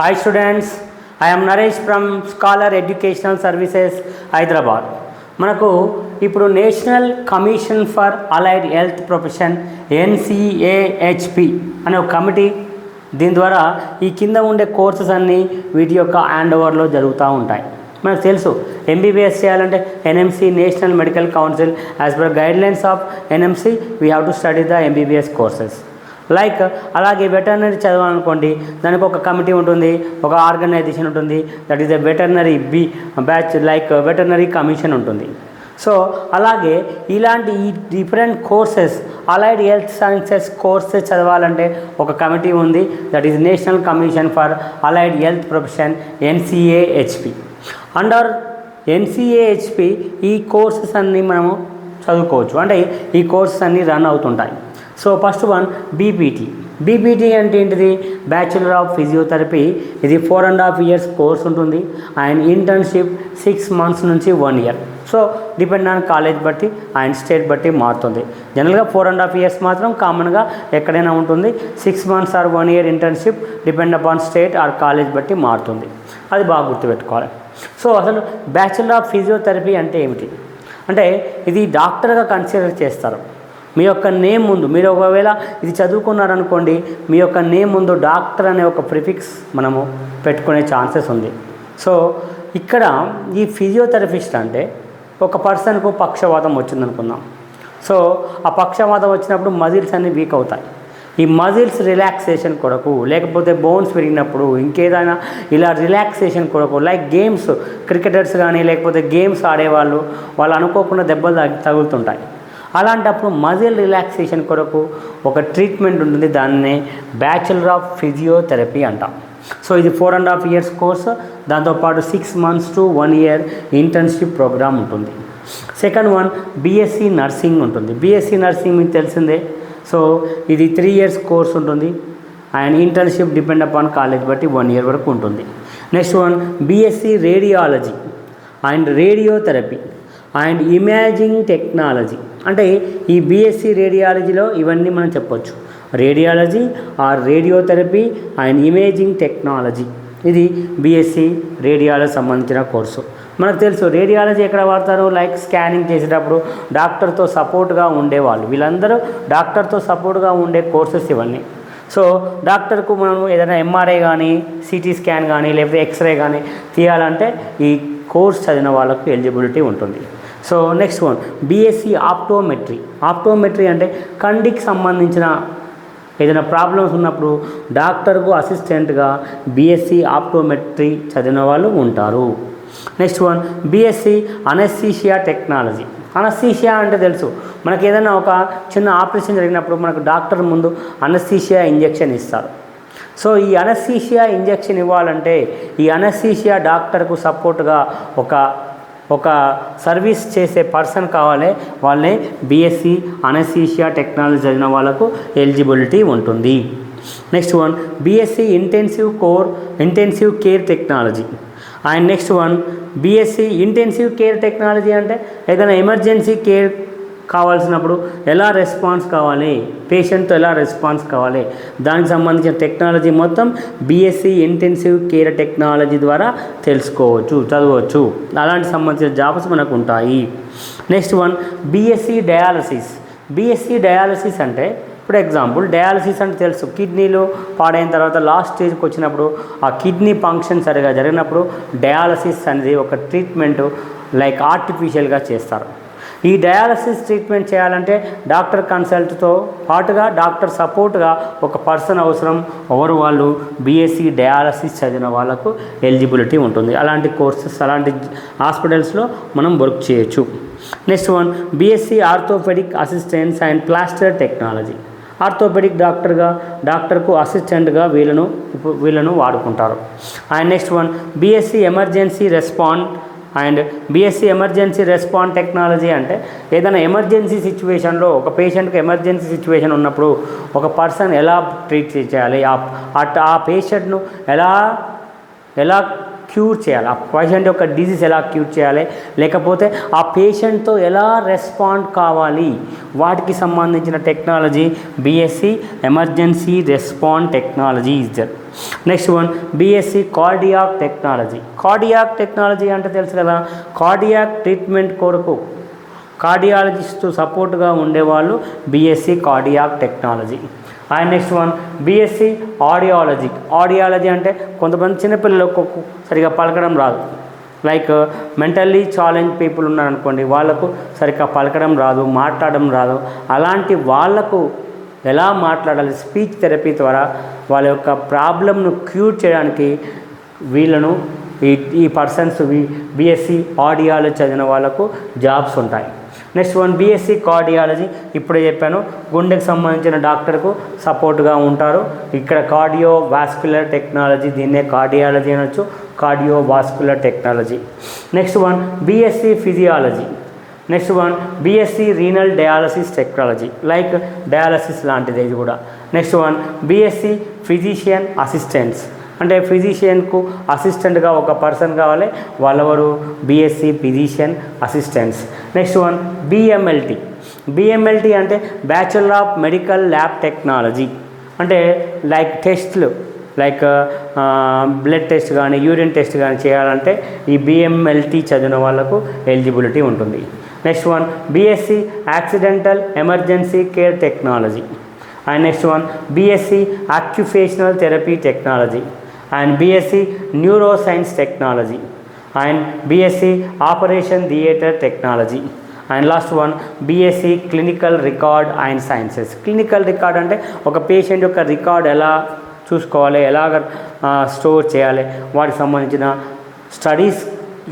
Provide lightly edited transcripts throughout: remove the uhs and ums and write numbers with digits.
Hi students, I am Naresh from Scholar Educational Services, Hyderabad. మనకు ఇప్పుడు national commission for allied health profession NCAHP అనే ఒక committee, దీని ద్వారా ఈ కింద ఉండే కోర్సెస్ అన్నీ వీటి యొక్క హ్యాండ్ ఓవర్లో జరుగుతూ ఉంటాయి. మనకు తెలుసు ఎంబీబీఎస్ చేయాలంటే NMC national medical council as per guidelines of NMC we have to study the MBBS courses. Like అలాగే వెటర్నరీ చదవాలనుకోండి, దానికి ఒక కమిటీ ఉంటుంది, ఒక ఆర్గనైజేషన్ ఉంటుంది, that is a veterinary batch, like veterinary commission ఉంటుంది. సో అలాగే ఇలాంటి ఈ different courses allied health sciences courses చదవాలంటే ఒక కమిటీ ఉంది, that is national commission for allied health profession NCAHP. Under NCAHP ఈ కోర్సెస్ అన్నీ మనము చదువుకోవచ్చు, అంటే ఈ కోర్సెస్ అన్నీ రన్ అవుతుంటాయి. సో ఫస్ట్ వన్ బీపీటీ అంటే ఏంటిది? Bachelor of physiotherapy. ఇది 4.5 years కోర్స్ ఉంటుంది అండ్ ఇంటర్న్షిప్ 6 months నుంచి 1 year. So depend on college బట్టి అండ్ స్టేట్ బట్టి మారుతుంది. జనరల్గా 4.5 years మాత్రం కామన్గా ఎక్కడైనా ఉంటుంది. 6 months or 1 year internship depend upon state or college బట్టి మారుతుంది. అది బాగా గుర్తుపెట్టుకోవాలి. సో అసలు బ్యాచులర్ ఆఫ్ ఫిజియోథెరపీ అంటే ఏమిటి అంటే, ఇది డాక్టర్గా కన్సిడర్ చేస్తారు. మీ యొక్క నేమ్ ముందు మీరు ఒకవేళ ఇది చదువుకున్నారనుకోండి, మీ యొక్క నేమ్ ముందు డాక్టర్ అనే ఒక ప్రిఫిక్స్ మనము పెట్టుకునే ఛాన్సెస్ ఉంది. సో ఇక్కడ ఈ ఫిజియోథెరపిస్ట్ అంటే ఒక పర్సన్కు పక్షవాతం వచ్చిందనుకుందాం. సో ఆ పక్షవాతం వచ్చినప్పుడు మజిల్స్ అన్నీ వీక్ అవుతాయి. ఈ మజిల్స్ రిలాక్సేషన్ కొరకు, లేకపోతే బోన్స్ పెరిగినప్పుడు, ఇంకేదైనా ఇలా రిలాక్సేషన్ కొరకు, లైక్ గేమ్స్, క్రికెటర్స్ కానీ లేకపోతే గేమ్స్ ఆడేవాళ్ళు, వాళ్ళు అనుకోకుండా దెబ్బలు తగులుతుంటాయి. అలాంటప్పుడు మజిల్ రిలాక్సేషన్ కొరకు ఒక ట్రీట్మెంట్ ఉంటుంది, దాన్నే బ్యాచులర్ ఆఫ్ ఫిజియోథెరపీ అంటాం. సో ఇది 4.5 years కోర్సు, దాంతోపాటు 6 months to 1 year internship program ఉంటుంది. సెకండ్ వన్ BSc నర్సింగ్ ఉంటుంది. BSc నర్సింగ్ మీకు తెలిసిందే. సో ఇది 3 years కోర్స్ ఉంటుంది and internship depend upon college బట్టి 1 year వరకు ఉంటుంది. Next one BSc radiology and radiotherapy and imaging technology. అంటే ఈ BSc రేడియాలజీలో ఇవన్నీ మనం చెప్పొచ్చు, radiology or radiotherapy and imaging technology. ఇది BSc రేడియాలజీ సంబంధించిన కోర్సు. మనకు తెలుసు రేడియాలజీ ఎక్కడ వాడతారు, లైక్ స్కానింగ్ చేసేటప్పుడు డాక్టర్తో సపోర్ట్గా ఉండేవాళ్ళు, వీళ్ళందరూ డాక్టర్తో సపోర్ట్గా ఉండే కోర్సెస్ ఇవన్నీ. సో డాక్టర్కు మనం ఏదైనా MRI కానీ CT స్కాన్ కానీ లేకపోతే ఎక్స్రే కానీ తీయాలంటే ఈ కోర్స్ చదివిన వాళ్ళకు ఎలిజిబిలిటీ ఉంటుంది. So next one BSc optometry అంటే కంటికి సంబంధించిన ఏదైనా ప్రాబ్లమ్స్ ఉన్నప్పుడు డాక్టర్కు అసిస్టెంట్గా BSc ఆప్టోమెట్రీ చదివిన వాళ్ళు ఉంటారు. Next one BSc anaesthesia technology. Anaesthesia అంటే తెలుసు మనకి, ఏదైనా ఒక చిన్న ఆపరేషన్ జరిగినప్పుడు మనకు డాక్టర్ ముందు అనస్థీషియా ఇంజెక్షన్ ఇస్తారు. సో ఈ అనస్థీషియా ఇంజెక్షన్ ఇవ్వాలంటే ఈ అనస్థీషియా డాక్టర్కు సపోర్ట్గా ఒక సర్వీస్ చేసే పర్సన్ కావాలి, వాళ్ళే BSc అనస్థీషియా టెక్నాలజీ చదివిన వాళ్ళకు ఎలిజిబిలిటీ ఉంటుంది. Next one BSc intensive care technology and next one BSc intensive care technology అంటే ఏదైనా ఎమర్జెన్సీ కేర్ కావాల్సినప్పుడు ఎలా రెస్పాన్స్ కావాలి, పేషెంట్తో ఎలా రెస్పాన్స్ కావాలి, దానికి సంబంధించిన టెక్నాలజీ మొత్తం BSc ఇంటెన్సివ్ కేర్ టెక్నాలజీ ద్వారా తెలుసుకోవచ్చు, చదవచ్చు. అలాంటి సంబంధించిన జాబ్స్ మనకు ఉంటాయి. నెక్స్ట్ వన్ BSc డయాలసిస్ అంటే, ఇప్పుడు ఎగ్జాంపుల్ డయాలసిస్ అంటే తెలుసు, కిడ్నీలు పాడైన తర్వాత లాస్ట్ స్టేజ్కి వచ్చినప్పుడు ఆ కిడ్నీ ఫంక్షన్ సరిగా జరిగినప్పుడు డయాలసిస్ అనేది ఒక ట్రీట్మెంట్ లైక్ ఆర్టిఫిషియల్గా చేస్తారు. ఈ డయాలసిస్ ట్రీట్మెంట్ చేయాలంటే డాక్టర్ కన్సల్ట్తో పాటుగా డాక్టర్ సపోర్ట్గా ఒక పర్సన్ అవసరం. వాళ్ళు BSc డయాలసిస్ చదివిన వాళ్ళకు ఎలిజిబిలిటీ ఉంటుంది. అలాంటి కోర్సెస్, అలాంటి హాస్పిటల్స్లో మనం వర్క్ చేయొచ్చు. Next one BSc orthopedic assistants and plaster technology. Orthopedic డాక్టర్కు అసిస్టెంట్గా వీళ్ళను వాడుకుంటారు. And next one BSc emergency respond technology అంటే ఏదైనా ఎమర్జెన్సీ సిచ్యువేషన్లో, ఒక పేషెంట్కి ఎమర్జెన్సీ సిచ్యువేషన్ ఉన్నప్పుడు ఒక పర్సన్ ఎలా ట్రీట్ చేయాలి, ఆ పేషెంట్ను ఎలా క్యూర్ చేయాలి, ఆ పేషెంట్ యొక్క డిసీజ్ ఎలా క్యూర్ చేయాలి, లేకపోతే ఆ పేషెంట్తో ఎలా రెస్పాండ్ కావాలి, వాటికి సంబంధించిన technology BSc emergency respond technology is there. Next one BSc cardiac technology. Cardiac technology అంటే తెలుసు కదా, కార్డియాక్ ట్రీట్మెంట్ కొరకు కార్డియాలజిస్ట్ సపోర్ట్గా ఉండేవాళ్ళు BSc cardiac technology. And next one BSc audiology. Audiology అంటే కొంతమంది చిన్నపిల్లలకు సరిగా పలకడం రాదు, లైక్ మెంటల్లీ ఛాలెంజ్ పీపుల్ ఉన్నారనుకోండి, వాళ్ళకు సరిగ్గా పలకడం రాదు, మాట్లాడడం రాదు. అలాంటి వాళ్లకు ఎలా మాట్లాడాలి, స్పీచ్ థెరపీ ద్వారా వాళ్ళ యొక్క ప్రాబ్లమ్ను క్యూర్ చేయడానికి వీళ్ళను ఈ పర్సన్స్ బీఎస్సీ ఆడియాలజీ చదివిన వాళ్ళకు జాబ్స్ ఉంటాయి. నెక్స్ట్ వన్ బీఎస్సీ కార్డియాలజీ, ఇప్పుడే చెప్పాను, గుండెకు సంబంధించిన డాక్టర్కు సపోర్ట్గా ఉంటారు. ఇక్కడ కార్డియో వాస్కులర్ టెక్నాలజీ, దీన్నే కార్డియాలజీ అనొచ్చు, cardio vascular technology. Next one BSc physiology. Next one BSc renal dialysis technology, like dialysis లాంటిది ఇది కూడా. Next one BSc physician assistants, అంటే ఫిజిషియన్కు అసిస్టెంట్గా ఒక పర్సన్ కావాలి, వాళ్ళెవరు BSc physician assistants. Next one BMLT. BMLT అంటే bachelor of medical lab technology, అంటే లైక్ టెస్ట్లు, లైక్ బ్లడ్ టెస్ట్ కానీ యూరిన్ టెస్ట్ కానీ చేయాలంటే ఈ బిఎంఎల్టీ చదివిన వాళ్ళకు ఎలిజిబిలిటీ ఉంటుంది. Next one BSc accidental emergency care technology. And next one BSc occupational therapy technology and BSc Neuroscience Technology and BSc Operation Theatre Technology and last one BSc Clinical Record and Sciences. Clinical Record అంటే ఒక patient యొక్క record ఎలా చూసుకోవాలి, ఎలాగ store చేయాలి, వాటికి సంబంధించిన studies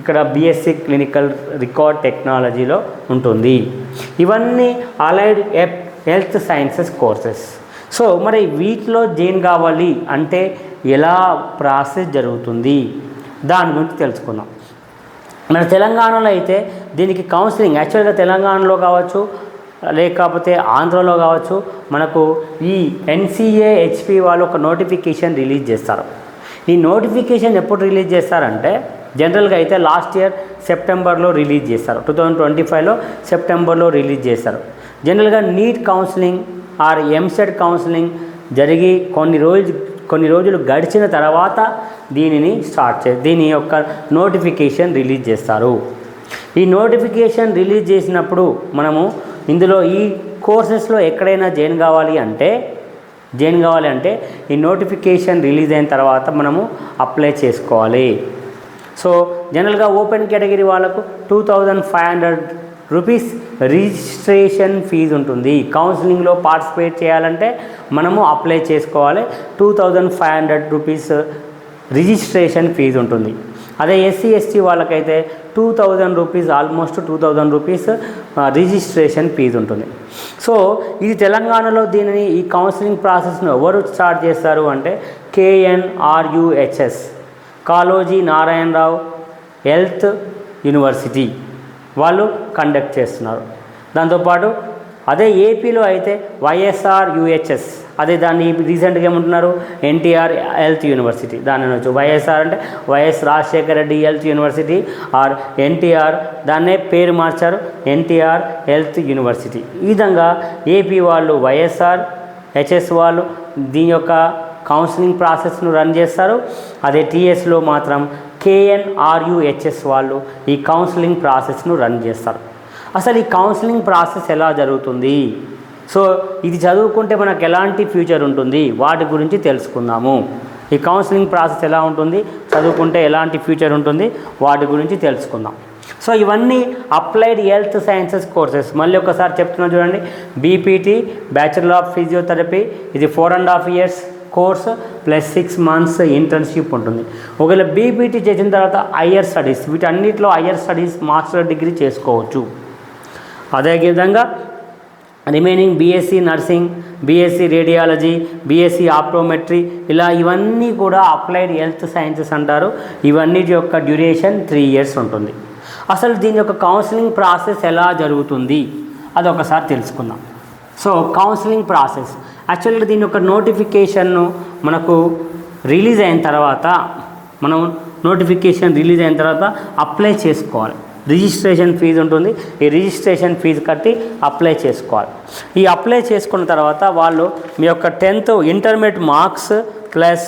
ఇక్కడ బీఎస్సీ క్లినికల్ రికార్డ్ టెక్నాలజీలో ఉంటుంది. ఇవన్నీ allied health sciences courses. So మరి వీటిలో జాయిన్ కావాలి అంటే ఎలా ప్రాసెస్ జరుగుతుంది దాని గురించి తెలుసుకుందాం. మన తెలంగాణలో అయితే దీనికి కౌన్సిలింగ్, యాక్చువల్గా తెలంగాణలో కావచ్చు లేకపోతే ఆంధ్రలో కావచ్చు, మనకు ఈ NCAHP వాళ్ళు ఒక నోటిఫికేషన్ రిలీజ్ చేస్తారు. ఈ నోటిఫికేషన్ ఎప్పుడు రిలీజ్ చేస్తారంటే జనరల్గా అయితే లాస్ట్ ఇయర్ సెప్టెంబర్లో రిలీజ్ చేస్తారు, 2025లో సెప్టెంబర్లో రిలీజ్ చేస్తారు. జనరల్గా NEET counselling or EAMCET counselling జరిగి కొన్ని రోజులు గడిచిన తర్వాత దీని యొక్క నోటిఫికేషన్ రిలీజ్ చేస్తారు. ఈ నోటిఫికేషన్ రిలీజ్ చేసినప్పుడు మనము ఇందులో ఈ కోర్సెస్లో ఎక్కడైనా జాయిన్ కావాలి అంటే ఈ నోటిఫికేషన్ రిలీజ్ అయిన తర్వాత మనము అప్లై చేసుకోవాలి. సో జనరల్గా ఓపెన్ కేటగిరీ వాళ్ళకు 2500 రూపీస్ రిజిస్ట్రేషన్ ఫీజు ఉంటుంది. కౌన్సిలింగ్లో పార్టిసిపేట్ చేయాలంటే మనము అప్లై చేసుకోవాలి, 2500 రూపీస్ రిజిస్ట్రేషన్ ఫీజు ఉంటుంది. అదే SC ST వాళ్ళకైతే 2000 rupees, almost 2000 rupees registration fee ఉంటుంది. సో ఇది తెలంగాణలో ఈ కౌన్సిలింగ్ ప్రాసెస్ను ఎవరు స్టార్ట్ చేస్తారు అంటే KNRUHS, Kaloji Narayana Rao health university వాళ్ళు కండక్ట్ చేస్తున్నారు. దాంతోపాటు అదే ఏపీలో అయితే YSRUHS, అదే దాన్ని రీసెంట్గా ఏమంటున్నారు NTR హెల్త్ యూనివర్సిటీ, దాన్ని అనొచ్చు. YSR అంటే YS Rajasekhara Reddy health university or NTR, దాన్నే పేరు మార్చారు NTR హెల్త్ యూనివర్సిటీ. ఈ విధంగా ఏపీ వాళ్ళు YSRHS వాళ్ళు దీని యొక్క కౌన్సిలింగ్ ప్రాసెస్ను రన్ చేస్తారు. అదే TSలో మాత్రం KNRUHS వాళ్ళు ఈ కౌన్సిలింగ్ ప్రాసెస్ను రన్ చేస్తారు. అసలు ఈ కౌన్సిలింగ్ ప్రాసెస్ ఎలా జరుగుతుంది, సో ఇది చదువుకుంటే మనకు ఎలాంటి ఫ్యూచర్ ఉంటుంది వాటి గురించి తెలుసుకుందాము. ఈ కౌన్సిలింగ్ ప్రాసెస్ ఎలా ఉంటుంది, చదువుకుంటే ఎలాంటి ఫ్యూచర్ ఉంటుంది వాటి గురించి తెలుసుకుందాం. సో ఇవన్నీ అప్లైడ్ హెల్త్ సైన్సెస్ కోర్సెస్. మళ్ళీ ఒకసారి చెప్తున్నా చూడండి, BPT బ్యాచులర్ ఆఫ్ ఫిజియోథెరపీ, ఇది 4.5 years course plus 6 months internship ఉంటుంది. ఒకవేళ BPT చేసిన తర్వాత హయ్యర్ స్టడీస్, వీటన్నిటిలో హయ్యర్ స్టడీస్ మాస్టర్ డిగ్రీ చేసుకోవచ్చు. అదేవిధంగా remaining BSc nursing, BSc radiology, BSc optometry, ఇవన్నీ కూడా అప్లైడ్ హెల్త్ సైన్సెస్ అంటారు. ఇవన్నిటి యొక్క డ్యూరేషన్ 3 years ఉంటుంది. అసలు దీని యొక్క కౌన్సిలింగ్ ప్రాసెస్ ఎలా జరుగుతుంది అది ఒకసారి తెలుసుకుందాం. సో కౌన్సిలింగ్ ప్రాసెస్ యాక్చువల్గా దీని యొక్క నోటిఫికేషన్ను మనకు రిలీజ్ అయిన తర్వాత మనం నోటిఫికేషన్ రిలీజ్ అయిన తర్వాత అప్లై చేసుకోవాలి. రిజిస్ట్రేషన్ ఫీజు ఉంటుంది. ఈ రిజిస్ట్రేషన్ ఫీజు కట్టి అప్లై చేసుకోవాలి. ఈ అప్లై చేసుకున్న తర్వాత వాళ్ళు మీ యొక్క 10th intermediate marks plus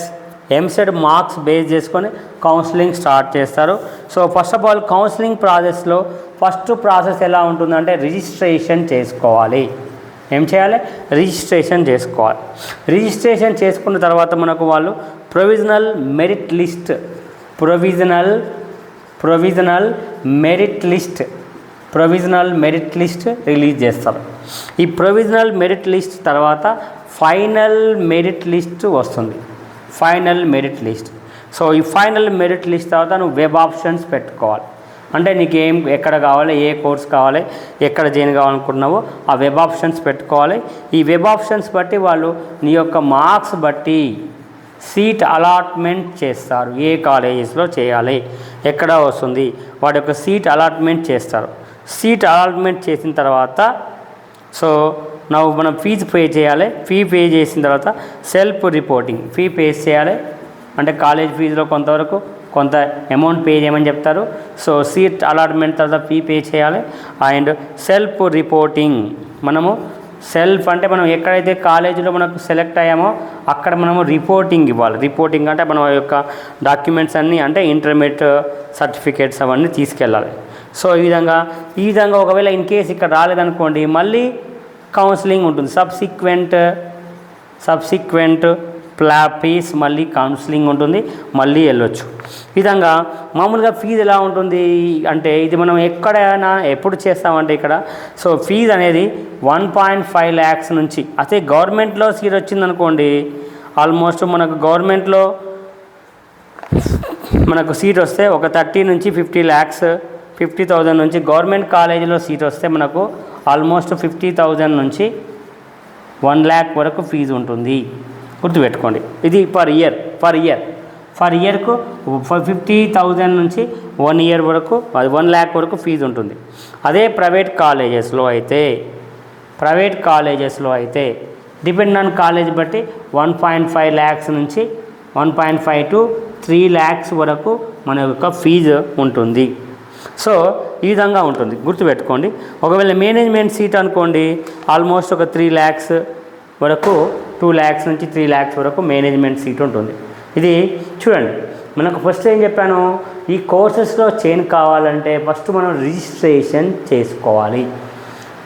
EAMCET marks base చేసుకొని కౌన్సిలింగ్ స్టార్ట్ చేస్తారు. So first of all counselling ప్రాసెస్లో ఫస్ట్ ప్రాసెస్ ఎలా ఉంటుందంటే రిజిస్ట్రేషన్ చేసుకోవాలి. ఏం చేయాలి? రిజిస్ట్రేషన్ చేసుకోవాలి. రిజిస్ట్రేషన్ చేసుకున్న తర్వాత మనకు వాళ్ళు ప్రొవిజనల్ మెరిట్ లిస్ట్ రిలీజ్ చేస్తారు. ఈ ప్రొవిజనల్ మెరిట్ లిస్ట్ తర్వాత ఫైనల్ మెరిట్ లిస్ట్ వస్తుంది. సో ఈ ఫైనల్ మెరిట్ లిస్ట్ తర్వాత నువ్వు వెబ్ ఆప్షన్స్ పెట్టుకోవాలి. అంటే నీకు ఎక్కడ కావాలి, ఏ కోర్స్ కావాలి, ఎక్కడ జాయిన్ కావాలనుకుంటున్నావో ఆ వెబ్ ఆప్షన్స్ పెట్టుకోవాలి. ఈ వెబ్ ఆప్షన్స్ బట్టి వాళ్ళు నీ యొక్క మార్క్స్ బట్టి సీట్ అలాట్మెంట్ చేస్తారు. ఏ కాలేజెస్లో చేయాలి, ఎక్కడ వస్తుంది, వాటి యొక్క సీట్ అలాట్మెంట్ చేస్తారు. సీట్ అలాట్మెంట్ చేసిన తర్వాత సో మనం ఫీజు పే చేయాలి. ఫీ పే చేసిన తర్వాత సెల్ఫ్ రిపోర్టింగ్ ఫీ పే చేయాలి. అంటే కాలేజ్ ఫీజులో కొంత అమౌంట్ పే చేయమని చెప్తారు. సో సీట్ అలాట్మెంట్ తర్వాత ఫీ పే చేయాలి. అండ్ సెల్ఫ్ రిపోర్టింగ్ మనము అంటే మనం ఎక్కడైతే కాలేజీలో మనకు సెలెక్ట్ అయ్యామో అక్కడ మనము రిపోర్టింగ్ ఇవ్వాలి. రిపోర్టింగ్ అంటే మన యొక్క డాక్యుమెంట్స్ అన్నీ అంటే ఇంటర్మీడియట్ సర్టిఫికేట్స్ అవన్నీ తీసుకెళ్ళాలి. సో ఈ విధంగా ఒకవేళ ఇన్ కేస్ ఇక్కడ రాలేదనుకోండి మళ్ళీ కౌన్సిలింగ్ ఉంటుంది. సబ్సిక్వెంట్ ప్లాపీస్ మళ్ళీ కౌన్సిలింగ్ ఉంటుంది, మళ్ళీ వెళ్ళొచ్చు. ఈ విధంగా మామూలుగా ఫీజు ఎలా ఉంటుంది అంటే ఇది మనం ఎక్కడైనా ఎప్పుడు చేస్తామంటే ఇక్కడ సో ఫీజు అనేది 1.5 lakhs నుంచి. అదే గవర్నమెంట్లో సీట్ వచ్చిందనుకోండి ఆల్మోస్ట్ మనకు గవర్నమెంట్లో మనకు సీట్ వస్తే ఒక 30 నుంచి 50 lakhs 50,000 నుంచి గవర్నమెంట్ కాలేజీలో సీట్ వస్తే మనకు ఆల్మోస్ట్ 50,000 నుంచి 1 lakh వరకు ఫీజు ఉంటుంది. గుర్తుపెట్టుకోండి. ఇది పర్ ఇయర్కు 50,000 నుంచి 1 year వరకు అది 1 lakh వరకు ఫీజు ఉంటుంది. అదే ప్రైవేట్ కాలేజెస్లో అయితే డిపెండ్ ఆన్ కాలేజ్ బట్టి 1.5 lakhs నుంచి 1.5 to 3 lakhs వరకు మన యొక్క ఫీజు ఉంటుంది. సో ఈ విధంగా ఉంటుంది, గుర్తుపెట్టుకోండి. ఒకవేళ మేనేజ్మెంట్ సీట్ అనుకోండి ఆల్మోస్ట్ ఒక 3 lakhs వరకు 2 lakhs నుంచి 3 lakhs వరకు మేనేజ్మెంట్ సీట్ ఉంటుంది. ఇది చూడండి, మనకు ఫస్ట్ ఏం చెప్పాను, ఈ కోర్సెస్లో చైన్ కావాలంటే ఫస్ట్ మనం రిజిస్ట్రేషన్ చేసుకోవాలి.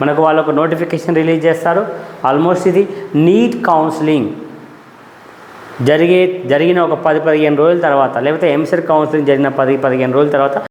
మనకు వాళ్ళు ఒక నోటిఫికేషన్ రిలీజ్ చేస్తారు. ఆల్మోస్ట్ ఇది నీట్ కౌన్సిలింగ్ జరిగిన ఒక 10-15 రోజుల తర్వాత లేకపోతే ఎంసెట్ కౌన్సిలింగ్ జరిగిన 10-15 రోజుల తర్వాత